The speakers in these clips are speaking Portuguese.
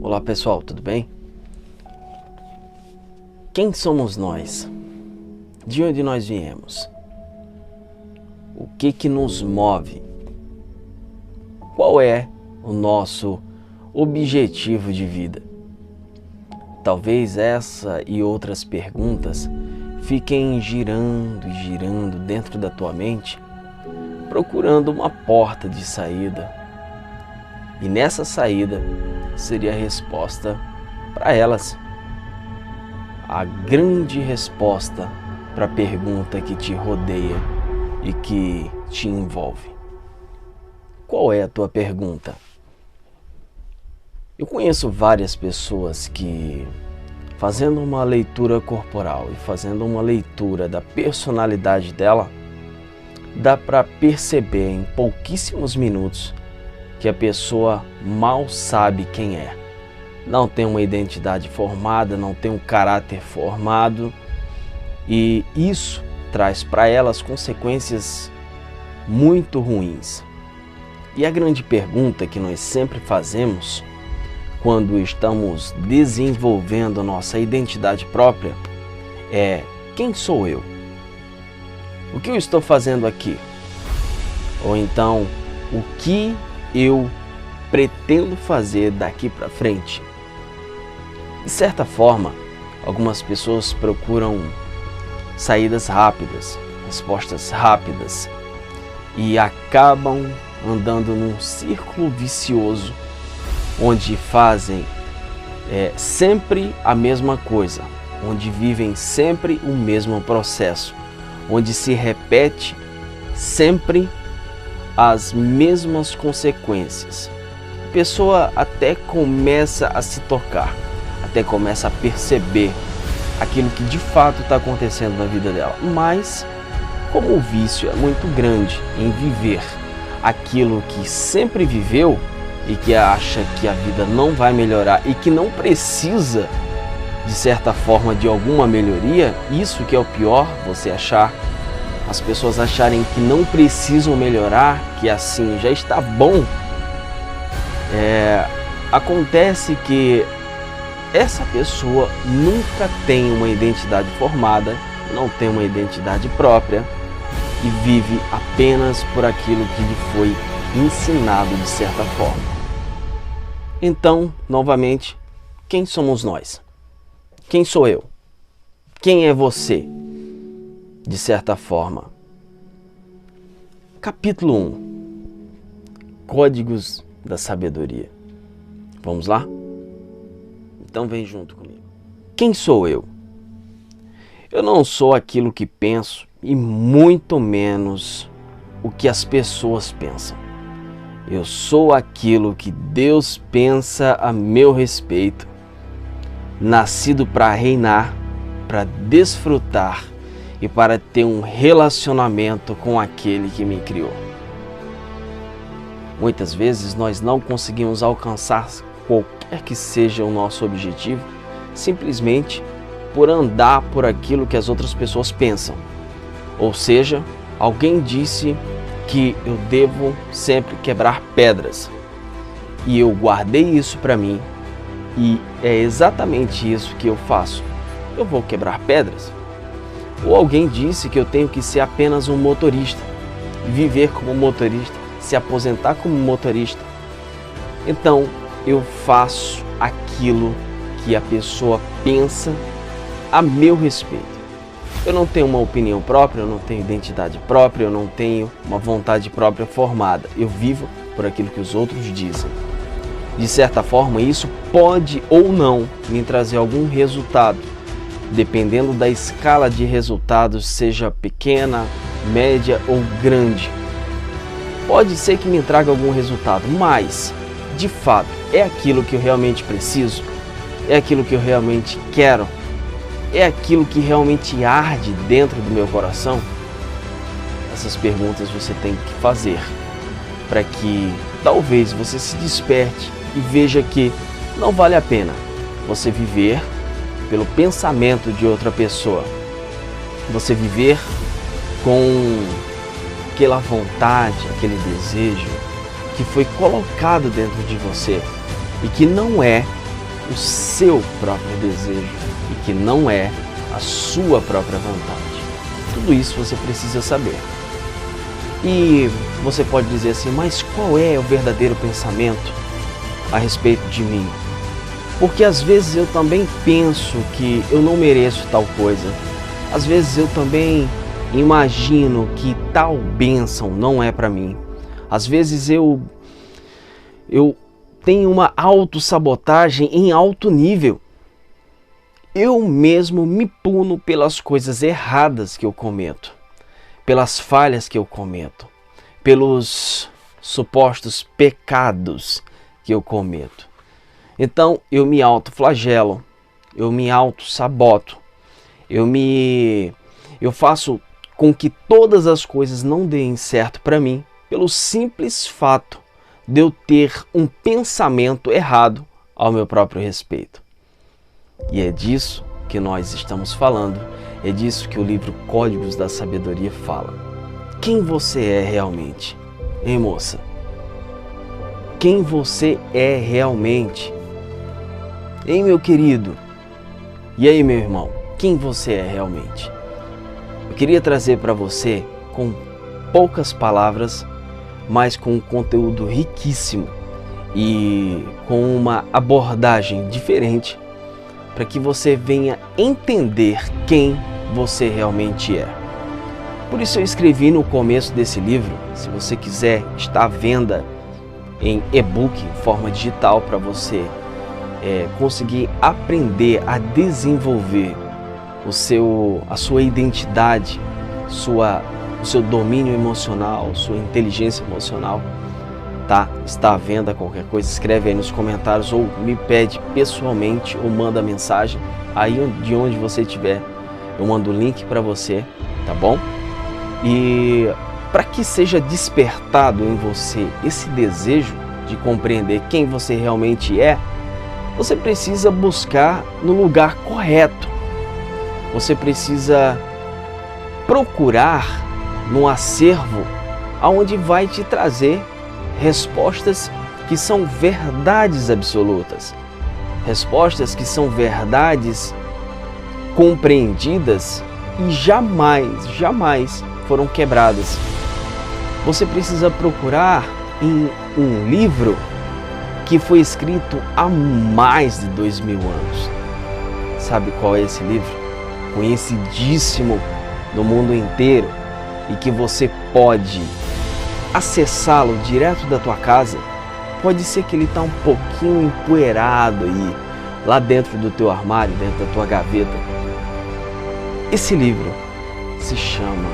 Olá pessoal, tudo bem? Quem somos nós? De onde nós viemos? O que nos move? Qual é o nosso objetivo de vida? Talvez essa e outras perguntas fiquem girando e girando dentro da tua mente, procurando uma porta de saída. E nessa saída seria a resposta para elas. A grande resposta para a pergunta que te rodeia e que te envolve. Qual é a tua pergunta? Eu conheço várias pessoas que, fazendo uma leitura corporal e fazendo uma leitura da personalidade dela, dá para perceber em pouquíssimos minutos que a pessoa mal sabe quem é. Não tem uma identidade formada, não tem um caráter formado, e isso traz para elas consequências muito ruins. E a grande pergunta que nós sempre fazemos quando estamos desenvolvendo nossa identidade própria é: quem sou eu? O que eu estou fazendo aqui? Ou então, o que eu pretendo fazer daqui para frente? De certa forma, algumas pessoas procuram saídas rápidas, respostas rápidas, e acabam andando num círculo vicioso, onde fazem sempre a mesma coisa, onde vivem sempre o mesmo processo, onde se repete sempre as mesmas consequências. A pessoa até começa a se tocar, até começa a perceber aquilo que de fato está acontecendo na vida dela, mas como o vício é muito grande em viver aquilo que sempre viveu e que acha que a vida não vai melhorar e que não precisa, de certa forma, de alguma melhoria, isso que é o pior, você achar, as pessoas acharem que não precisam melhorar, que assim já está bom. Acontece que essa pessoa nunca tem uma identidade formada, não tem uma identidade própria e vive apenas por aquilo que lhe foi ensinado de certa forma. Então, novamente, quem somos nós? Quem sou eu? Quem é você? De certa forma. Capítulo 1. Códigos da Sabedoria. Vamos lá? Então vem junto comigo. Quem sou eu? Eu não sou aquilo que penso e muito menos o que as pessoas pensam. Eu sou aquilo que Deus pensa a meu respeito, nascido para reinar, para desfrutar e para ter um relacionamento com aquele que me criou. Muitas vezes nós não conseguimos alcançar qualquer que seja o nosso objetivo, simplesmente por andar por aquilo que as outras pessoas pensam. Ou seja, alguém disse que eu devo sempre quebrar pedras. E eu guardei isso para mim e é exatamente isso que eu faço. Eu vou quebrar pedras. Ou alguém disse que eu tenho que ser apenas um motorista, viver como motorista, se aposentar como motorista. Então, eu faço aquilo que a pessoa pensa a meu respeito. Eu não tenho uma opinião própria, eu não tenho identidade própria, eu não tenho uma vontade própria formada. Eu vivo por aquilo que os outros dizem. De certa forma, isso pode ou não me trazer algum resultado, dependendo da escala de resultados, seja pequena, média ou grande. Pode ser que me traga algum resultado, mas, de fato, é aquilo que eu realmente preciso? É aquilo que eu realmente quero? É aquilo que realmente arde dentro do meu coração? Essas perguntas você tem que fazer para que talvez você se desperte e veja que não vale a pena você viver pelo pensamento de outra pessoa. Você viver com aquela vontade, aquele desejo que foi colocado dentro de você e que não é o seu próprio desejo e que não é a sua própria vontade. Tudo isso você precisa saber. E você pode dizer assim, mas qual é o verdadeiro pensamento a respeito de mim? Porque às vezes eu também penso que eu não mereço tal coisa. Às vezes eu também imagino que tal bênção não é para mim. Às vezes eu tenho uma autossabotagem em alto nível. Eu mesmo me puno pelas coisas erradas que eu cometo, pelas falhas que eu cometo, pelos supostos pecados que eu cometo. Então eu me autoflagelo, eu me autossaboto, eu faço com que todas as coisas não deem certo para mim, pelo simples fato de eu ter um pensamento errado ao meu próprio respeito. E é disso que nós estamos falando, é disso que o livro Códigos da Sabedoria fala. Quem você é realmente? Hein, moça? Quem você é realmente? Hein, meu querido? E aí, meu irmão? Quem você é realmente? Eu queria trazer para você, com poucas palavras, mas com um conteúdo riquíssimo e com uma abordagem diferente, para que você venha entender quem você realmente é. Por isso eu escrevi no começo desse livro, se você quiser, está à venda em e-book, em forma digital, para você conseguir aprender a desenvolver a sua identidade, o seu domínio emocional, sua inteligência emocional. Tá? Está à venda. Qualquer coisa, escreve aí nos comentários ou me pede pessoalmente ou manda mensagem aí de onde você estiver. Eu mando o link para você, tá bom? E para que seja despertado em você esse desejo de compreender quem você realmente é, você precisa buscar no lugar correto. Você precisa procurar num acervo aonde vai te trazer respostas que são verdades absolutas, respostas que são verdades compreendidas e jamais foram quebradas. Você precisa procurar em um livro que foi escrito há mais de 2000 anos. Sabe qual é esse livro? Conhecidíssimo no mundo inteiro e que você pode acessá-lo direto da tua casa. Pode ser que ele está um pouquinho empoeirado aí, lá dentro do teu armário, dentro da tua gaveta. Esse livro se chama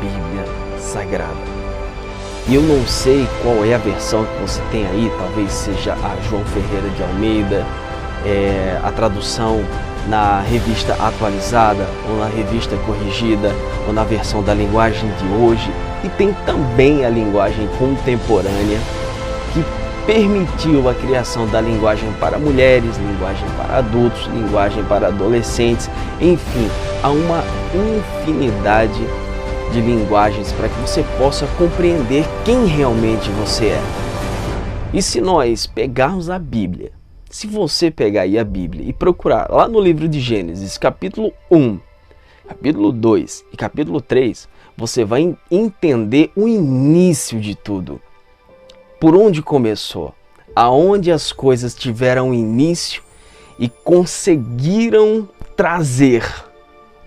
Bíblia Sagrada. E eu não sei qual é a versão que você tem aí, talvez seja a João Ferreira de Almeida, a tradução na revista atualizada, ou na revista corrigida, ou na versão da linguagem de hoje. E tem também a linguagem contemporânea, que permitiu a criação da linguagem para mulheres, linguagem para adultos, linguagem para adolescentes, enfim, há uma infinidade de linguagens para que você possa compreender quem realmente você é. E se nós pegarmos a Bíblia, se você pegar aí a Bíblia e procurar lá no livro de Gênesis, capítulo 1, capítulo 2 e capítulo 3, você vai entender o início de tudo. Por onde começou, aonde as coisas tiveram início e conseguiram trazer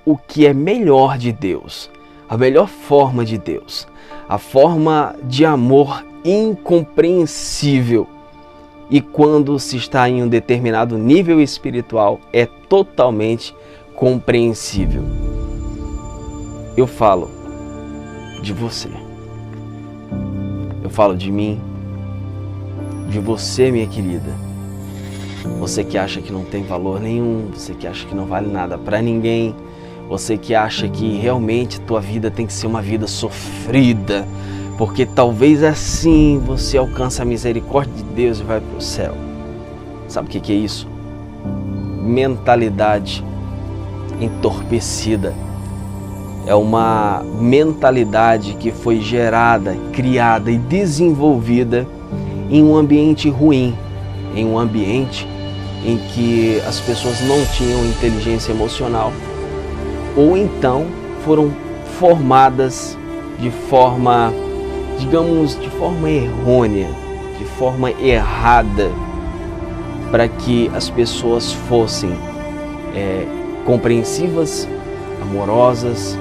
o que é melhor de Deus, a melhor forma de Deus, a forma de amor incompreensível. E quando se está em um determinado nível espiritual, é totalmente compreensível. Eu falo de você. Eu falo de mim, de você, minha querida. Você que acha que não tem valor nenhum, você que acha que não vale nada para ninguém, você que acha que realmente tua vida tem que ser uma vida sofrida, porque talvez assim você alcança a misericórdia de Deus e vai para o céu. Sabe o que é isso? Mentalidade entorpecida. É uma mentalidade que foi gerada, criada e desenvolvida em um ambiente ruim, em um ambiente em que as pessoas não tinham inteligência emocional, ou então foram formadas de forma, digamos, de forma errônea, de forma errada, para que as pessoas fossem compreensivas, amorosas,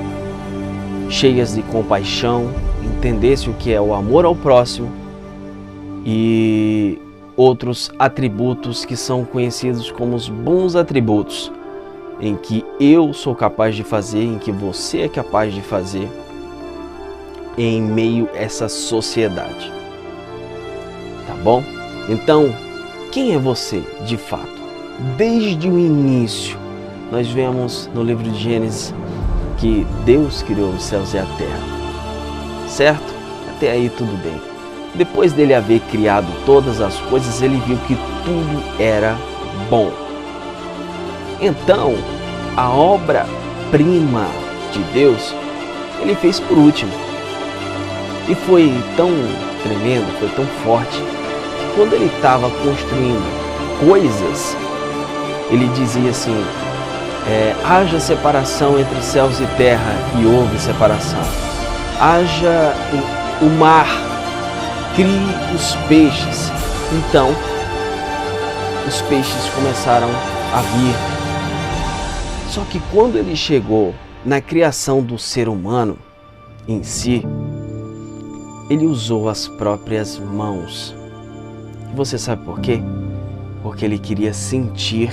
cheias de compaixão, entendessem o que é o amor ao próximo e outros atributos que são conhecidos como os bons atributos, em que eu sou capaz de fazer, em que você é capaz de fazer em meio a essa sociedade. Tá bom? Então, quem é você de fato? Desde o início, nós vemos no livro de Gênesis que Deus criou os céus e a terra. Certo? Até aí tudo bem. Depois dele haver criado todas as coisas, ele viu que tudo era bom. Então, a obra-prima de Deus, ele fez por último. E foi tão tremendo, foi tão forte, que quando ele estava construindo coisas, ele dizia assim, haja separação entre céus e terra, e houve separação. Haja o mar, crie os peixes. Então, os peixes começaram a vir. Só que quando ele chegou na criação do ser humano em si, ele usou as próprias mãos. E você sabe por quê? Porque ele queria sentir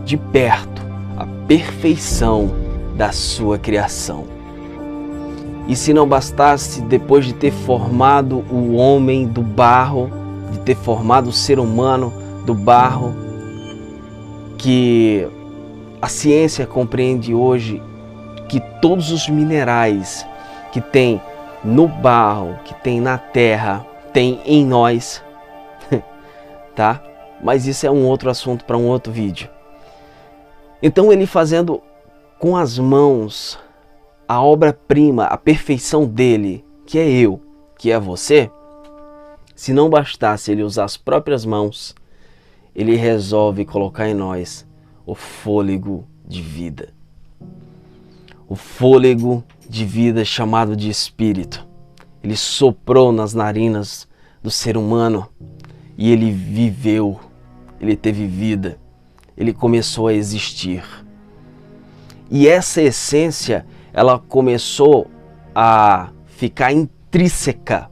de perto a perfeição da sua criação. E se não bastasse, depois de ter formado o homem do barro, de ter formado o ser humano do barro, que a ciência compreende hoje que todos os minerais que tem no barro, que tem na terra, tem em nós, tá? Mas isso é um outro assunto para um outro vídeo. Então ele fazendo com as mãos a obra-prima, a perfeição dele, que é eu, que é você, se não bastasse ele usar as próprias mãos, ele resolve colocar em nós o fôlego de vida. O fôlego de vida chamado de espírito. Ele soprou nas narinas do ser humano e ele viveu, ele teve vida, ele começou a existir. E essa essência, ela começou a ficar intrínseca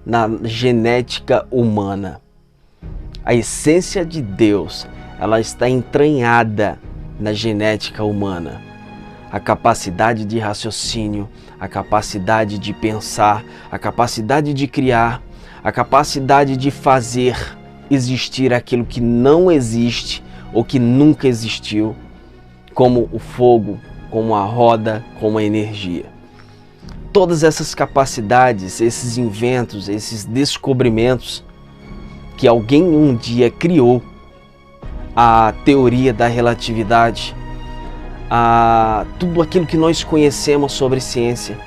na genética humana. A essência de Deus, ela está entranhada na genética humana. A capacidade de raciocínio, a capacidade de pensar, a capacidade de criar, a capacidade de fazer existir aquilo que não existe ou que nunca existiu, como o fogo, como a roda, como a energia. Todas essas capacidades, esses inventos, esses descobrimentos que alguém um dia criou, a teoria da relatividade, tudo aquilo que nós conhecemos sobre ciência,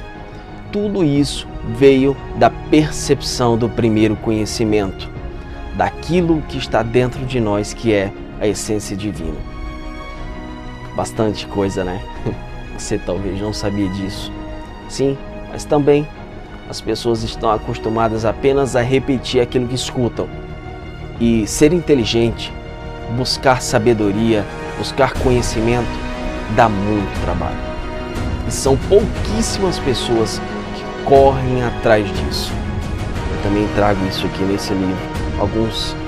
tudo isso veio da percepção do primeiro conhecimento, daquilo que está dentro de nós, que é a essência divina. Bastante coisa, né? Você talvez não sabia disso. Sim, mas também as pessoas estão acostumadas apenas a repetir aquilo que escutam. E ser inteligente, buscar sabedoria, buscar conhecimento, dá muito trabalho. E são pouquíssimas pessoas que correm atrás disso. Eu também trago isso aqui nesse livro,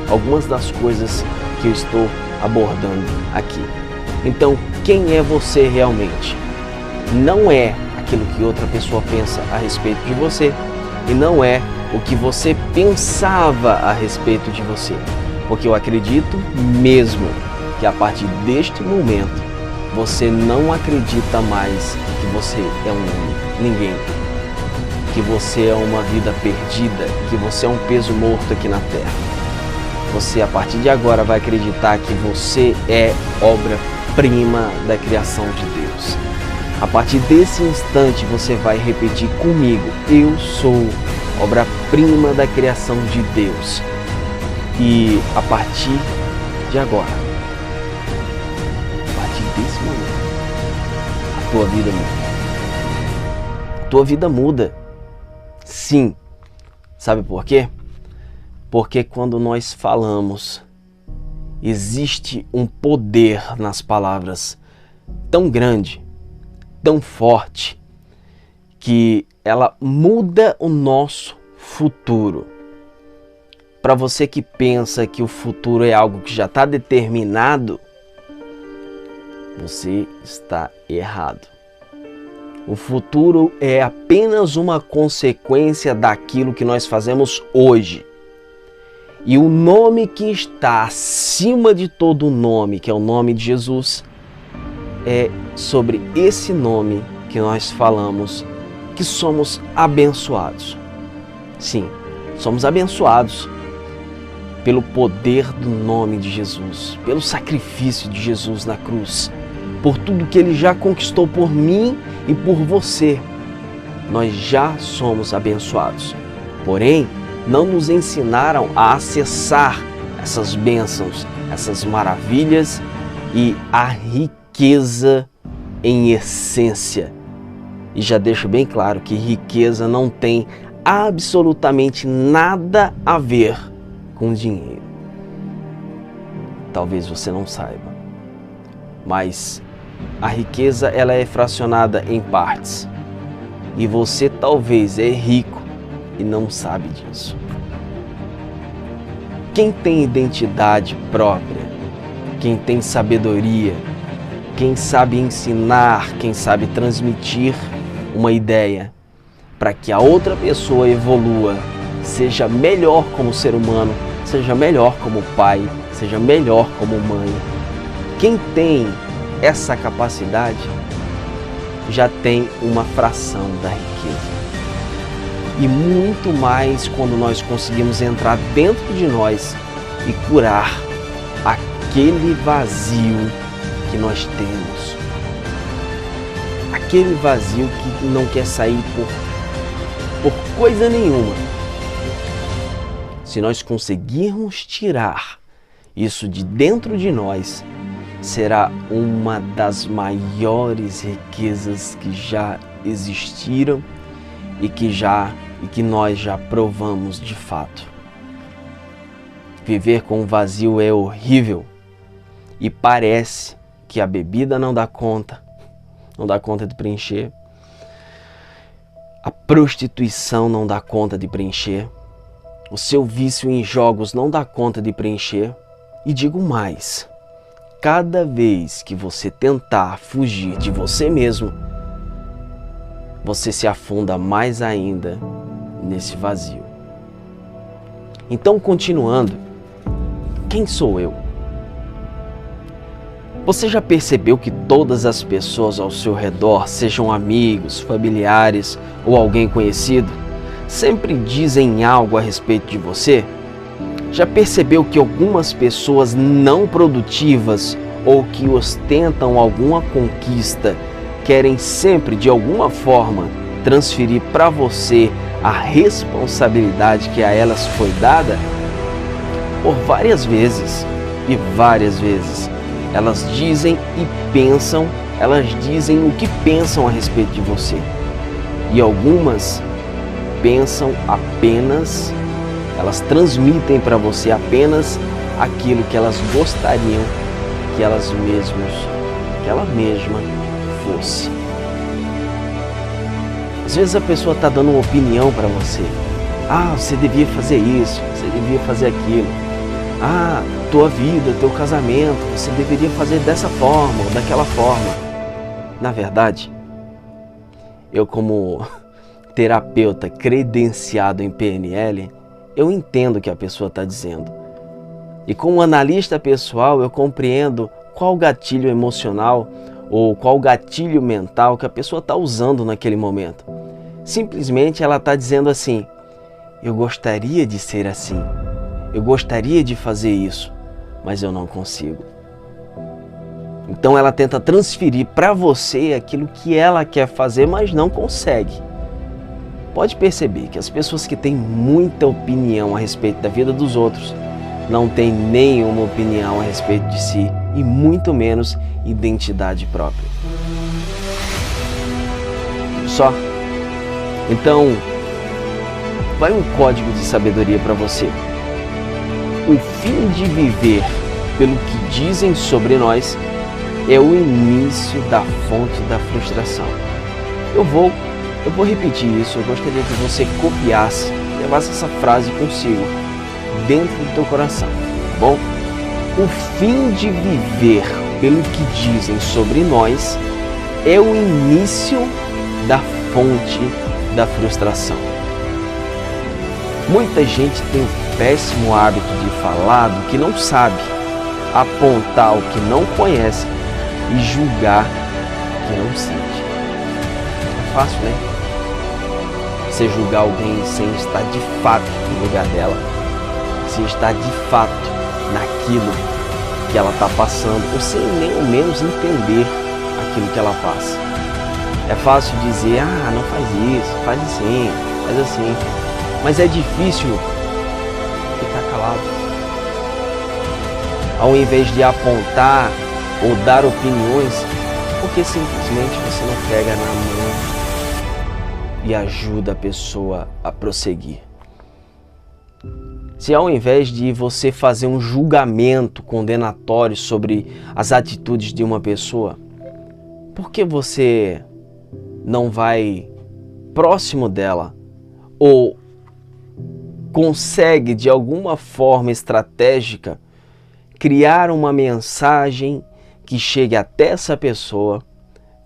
algumas das coisas que eu estou abordando aqui. Então, quem é você realmente? Não é aquilo que outra pessoa pensa a respeito de você e não é o que você pensava a respeito de você. Porque eu acredito mesmo que a partir deste momento você não acredita mais que você é um ninguém, que você é uma vida perdida, que você é um peso morto aqui na Terra. Você, a partir de agora, vai acreditar que você é obra-prima da criação de Deus. A partir desse instante, você vai repetir comigo: eu sou obra-prima da criação de Deus. E a partir de agora, desse momento, a tua vida muda. A tua vida muda. Sim. Sabe por quê? Porque quando nós falamos, existe um poder nas palavras tão grande, tão forte, que ela muda o nosso futuro. Para você que pensa que o futuro é algo que já está determinado, você está errado. O futuro é apenas uma consequência daquilo que nós fazemos hoje. E o nome que está acima de todo nome, que é o nome de Jesus, é sobre esse nome que nós falamos que somos abençoados. Sim, somos abençoados pelo poder do nome de Jesus, pelo sacrifício de Jesus na cruz, por tudo que Ele já conquistou por mim e por você. Nós já somos abençoados. Porém, não nos ensinaram a acessar essas bênçãos, essas maravilhas e a riqueza em essência. E já deixo bem claro que riqueza não tem absolutamente nada a ver com dinheiro. Talvez você não saiba, mas a riqueza ela é fracionada em partes. E você talvez é rico e não sabe disso. Quem tem identidade própria, quem tem sabedoria, quem sabe ensinar, quem sabe transmitir uma ideia para que a outra pessoa evolua, seja melhor como ser humano, seja melhor como pai, seja melhor como mãe. Quem tem essa capacidade já tem uma fração da riqueza. E muito mais quando nós conseguimos entrar dentro de nós e curar aquele vazio que nós temos. Aquele vazio que não quer sair por coisa nenhuma. Se nós conseguirmos tirar isso de dentro de nós, será uma das maiores riquezas que já existiram e que nós já provamos de fato. Viver com vazio é horrível e parece que a bebida não dá conta de preencher, a prostituição não dá conta de preencher, o seu vício em jogos não dá conta de preencher. E digo mais, cada vez que você tentar fugir de você mesmo, você se afunda mais ainda nesse vazio. Então, continuando, quem sou eu? Você já percebeu que todas as pessoas ao seu redor, sejam amigos, familiares ou alguém conhecido, sempre dizem algo a respeito de você? Já percebeu que algumas pessoas não produtivas ou que ostentam alguma conquista querem sempre, de alguma forma, transferir para você a responsabilidade que a elas foi dada? Por várias vezes, elas dizem e pensam, elas dizem o que pensam a respeito de você. E algumas pensam apenas, elas transmitem para você apenas aquilo que elas gostariam que ela mesma fosse. Às vezes a pessoa está dando uma opinião para você. Ah, você devia fazer isso, você devia fazer aquilo. Ah, tua vida, teu casamento, você deveria fazer dessa forma ou daquela forma. Na verdade, eu como terapeuta credenciado em PNL, eu entendo o que a pessoa está dizendo. E como analista pessoal, eu compreendo qual gatilho emocional ou qual gatilho mental que a pessoa está usando naquele momento. Simplesmente ela está dizendo assim: eu gostaria de ser assim, eu gostaria de fazer isso, mas eu não consigo. Então ela tenta transferir para você aquilo que ela quer fazer, mas não consegue. Pode perceber que as pessoas que têm muita opinião a respeito da vida dos outros não tem nenhuma opinião a respeito de si e muito menos identidade própria. Só. Então, vai um código de sabedoria para você. O fim de viver pelo que dizem sobre nós é o início da fonte da frustração. Eu vou repetir isso, eu gostaria que você copiasse, levasse essa frase consigo, dentro do teu coração, tá bom? O fim de viver pelo que dizem sobre nós é o início da fonte da frustração. Muita gente tem o péssimo hábito de falar do que não sabe, apontar o que não conhece e julgar o que não sente. É fácil, né? Você julgar alguém sem estar de fato no lugar dela, sem estar de fato naquilo que ela está passando, ou sem nem ao menos entender aquilo que ela passa. É fácil dizer, não faz isso, faz assim, faz assim, mas é difícil ficar calado. Ao invés de apontar ou dar opiniões, porque simplesmente você não pega na mão e ajuda a pessoa a prosseguir. Se ao invés de você fazer um julgamento condenatório sobre as atitudes de uma pessoa, por que você não vai próximo dela ou consegue de alguma forma estratégica criar uma mensagem que chegue até essa pessoa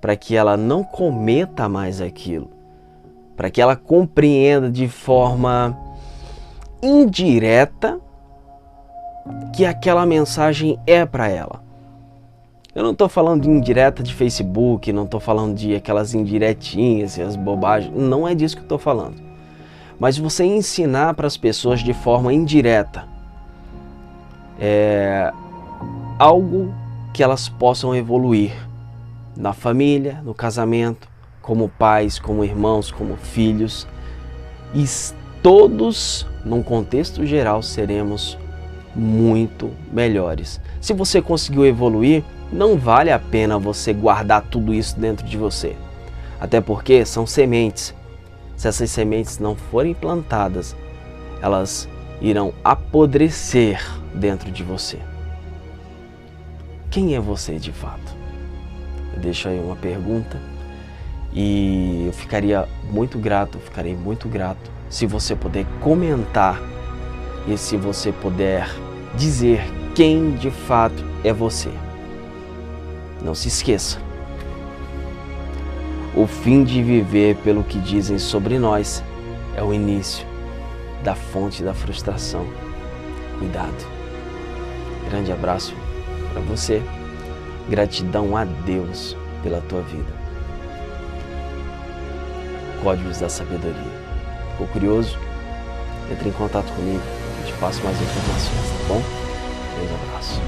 para que ela não cometa mais aquilo, para que ela compreenda de forma indireta que aquela mensagem é para ela. Eu não estou falando de indireta de Facebook, não estou falando de aquelas indiretinhas e as bobagens, não é disso que eu estou falando. Mas você ensinar para as pessoas de forma indireta algo que elas possam evoluir na família, no casamento, como pais, como irmãos, como filhos, e todos, num contexto geral, seremos muito melhores. Se você conseguiu evoluir, não vale a pena você guardar tudo isso dentro de você. Até porque são sementes. Se essas sementes não forem plantadas, elas irão apodrecer dentro de você. Quem é você de fato? Eu deixo aí uma pergunta e eu ficarei muito grato se você puder comentar e se você puder dizer quem de fato é você. Não se esqueça, o fim de viver pelo que dizem sobre nós é o início da fonte da frustração. Cuidado. Grande abraço para você. Gratidão a Deus pela tua vida. Códigos da sabedoria. Ficou curioso? Entre em contato comigo, eu te passo mais informações, tá bom? Grande abraço.